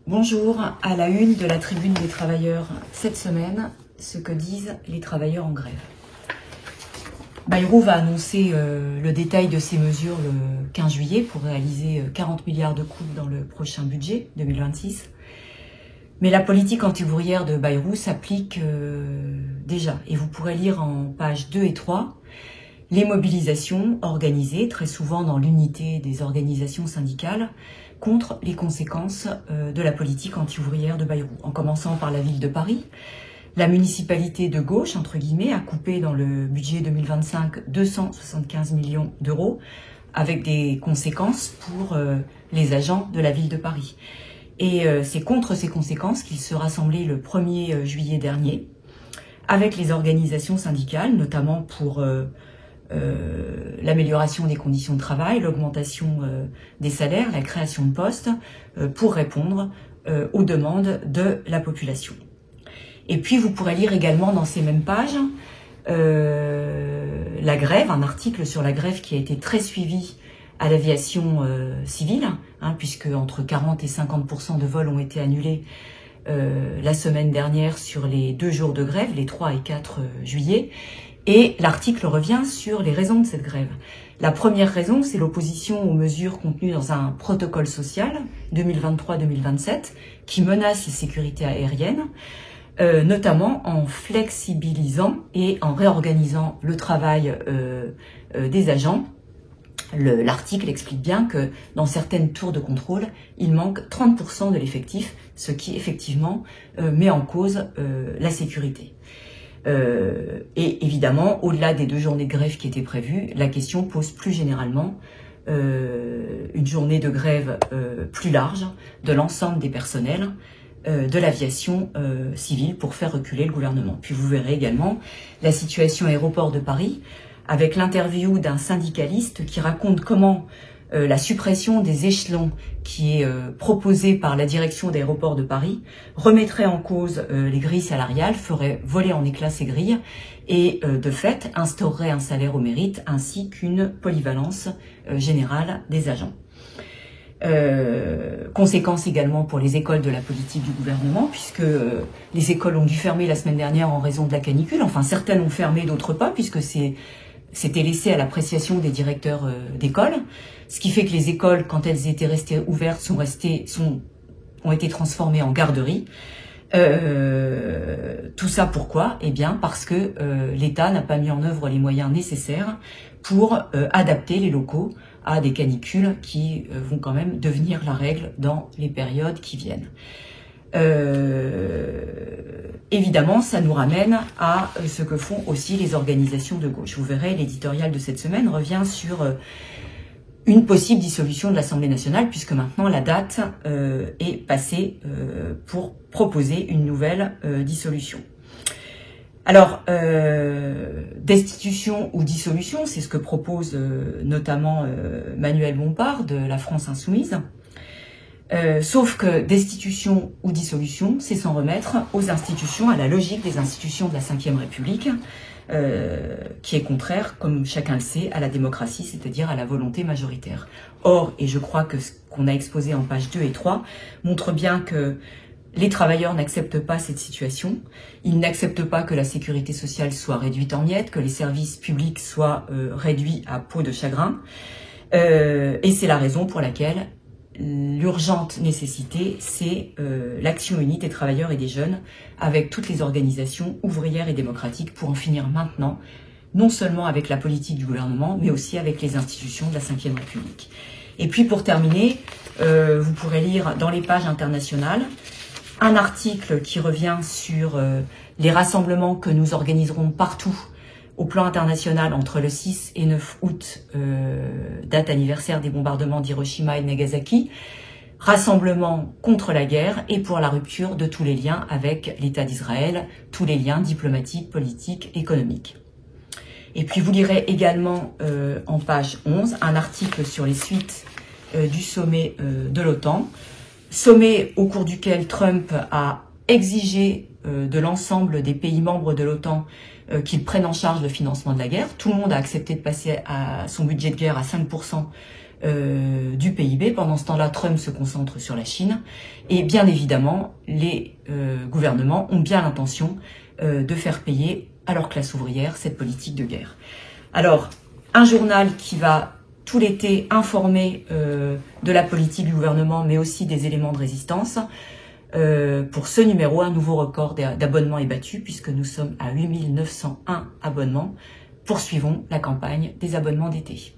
Bonjour, à la une de la Tribune des travailleurs cette semaine, ce que disent les travailleurs en grève. Bayrou va annoncer le détail de ses mesures le 15 juillet pour réaliser 40 milliards de coupes dans le prochain budget 2026. Mais la politique anti-ouvrière de Bayrou s'applique déjà, et vous pourrez lire en pages 2 et 3 les mobilisations organisées, très souvent dans l'unité des organisations syndicales, contre les conséquences de la politique anti-ouvrière de Bayrou. En commençant par la ville de Paris, la municipalité de gauche, entre guillemets, a coupé dans le budget 2025 275 millions d'euros, avec des conséquences pour les agents de la ville de Paris. Et c'est contre ces conséquences qu'il se rassemblait le 1er juillet dernier, avec les organisations syndicales, notamment pour l'amélioration des conditions de travail, l'augmentation des salaires, la création de postes, pour répondre aux demandes de la population. Et puis vous pourrez lire également dans ces mêmes pages la grève, un article sur la grève qui a été très suivi à l'aviation civile, puisque entre 40 et 50% de vols ont été annulés la semaine dernière sur les 2 jours de grève, les 3 et 4 juillet. Et l'article revient sur les raisons de cette grève. La première raison, c'est l'opposition aux mesures contenues dans un protocole social 2023-2027 qui menace les sécurités aériennes, notamment en flexibilisant et en réorganisant le travail des agents. L'article explique bien que dans certaines tours de contrôle, il manque 30% de l'effectif, ce qui effectivement met en cause la sécurité. Et évidemment, au-delà des 2 journées de grève qui étaient prévues, la question pose plus généralement une journée de grève plus large de l'ensemble des personnels de l'aviation civile pour faire reculer le gouvernement. Puis vous verrez également la situation aéroport de Paris avec l'interview d'un syndicaliste qui raconte comment la suppression des échelons qui est proposée par la direction d'aéroports de Paris remettrait en cause les grilles salariales, ferait voler en éclats ces grilles et de fait instaurerait un salaire au mérite ainsi qu'une polyvalence générale des agents. Conséquence également pour les écoles de la politique du gouvernement puisque les écoles ont dû fermer la semaine dernière en raison de la canicule. Enfin, certaines ont fermé, d'autres pas, puisque c'était laissé à l'appréciation des directeurs d'école, ce qui fait que les écoles, quand elles étaient restées ouvertes, ont été transformées en garderies. Tout ça pourquoi? Eh bien parce que l'État n'a pas mis en œuvre les moyens nécessaires pour adapter les locaux à des canicules qui vont quand même devenir la règle dans les périodes qui viennent. Évidemment, ça nous ramène à ce que font aussi les organisations de gauche. Vous verrez, l'éditorial de cette semaine revient sur une possible dissolution de l'Assemblée nationale, puisque maintenant la date est passée pour proposer une nouvelle dissolution. Alors, destitution ou dissolution, c'est ce que propose notamment Manuel Bompard de la France Insoumise. Sauf que destitution ou dissolution, c'est s'en remettre aux institutions, à la logique des institutions de la Ve République, qui est contraire, comme chacun le sait, à la démocratie, c'est-à-dire à la volonté majoritaire. Or, et je crois que ce qu'on a exposé en pages 2 et 3 montre bien que les travailleurs n'acceptent pas cette situation, ils n'acceptent pas que la sécurité sociale soit réduite en miettes, que les services publics soient réduits à peau de chagrin, et c'est la raison pour laquelle l'urgente nécessité, c'est l'action unie des travailleurs et des jeunes avec toutes les organisations ouvrières et démocratiques pour en finir maintenant, non seulement avec la politique du gouvernement, mais aussi avec les institutions de la Ve République. Et puis pour terminer, vous pourrez lire dans les pages internationales un article qui revient sur les rassemblements que nous organiserons partout au plan international entre le 6 et 9 août, date anniversaire des bombardements d'Hiroshima et de Nagasaki, rassemblement contre la guerre et pour la rupture de tous les liens avec l'État d'Israël, tous les liens diplomatiques, politiques, économiques. Et puis vous lirez également en page 11 un article sur les suites du sommet de l'OTAN, sommet au cours duquel Trump a exigé de l'ensemble des pays membres de l'OTAN qu'ils prennent en charge le financement de la guerre. Tout le monde a accepté de passer à son budget de guerre à 5% du PIB. Pendant ce temps-là, Trump se concentre sur la Chine. Et bien évidemment, les gouvernements ont bien l'intention de faire payer à leur classe ouvrière cette politique de guerre. Alors, un journal qui va tout l'été informer de la politique du gouvernement, mais aussi des éléments de résistance. Pour ce numéro, un nouveau record d'abonnements est battu, puisque nous sommes à 8 901 abonnements. Poursuivons la campagne des abonnements d'été.